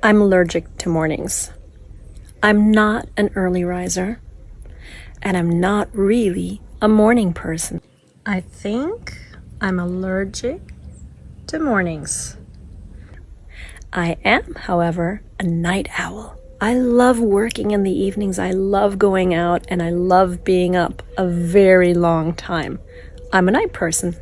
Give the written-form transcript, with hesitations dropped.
I'm allergic to mornings. I'm not an early riser, and I'm not really a morning person. I think I'm allergic to mornings. I am, however, a night owl. I love working in the evenings, I love going out, and I love being up a very long time. I'm a night person.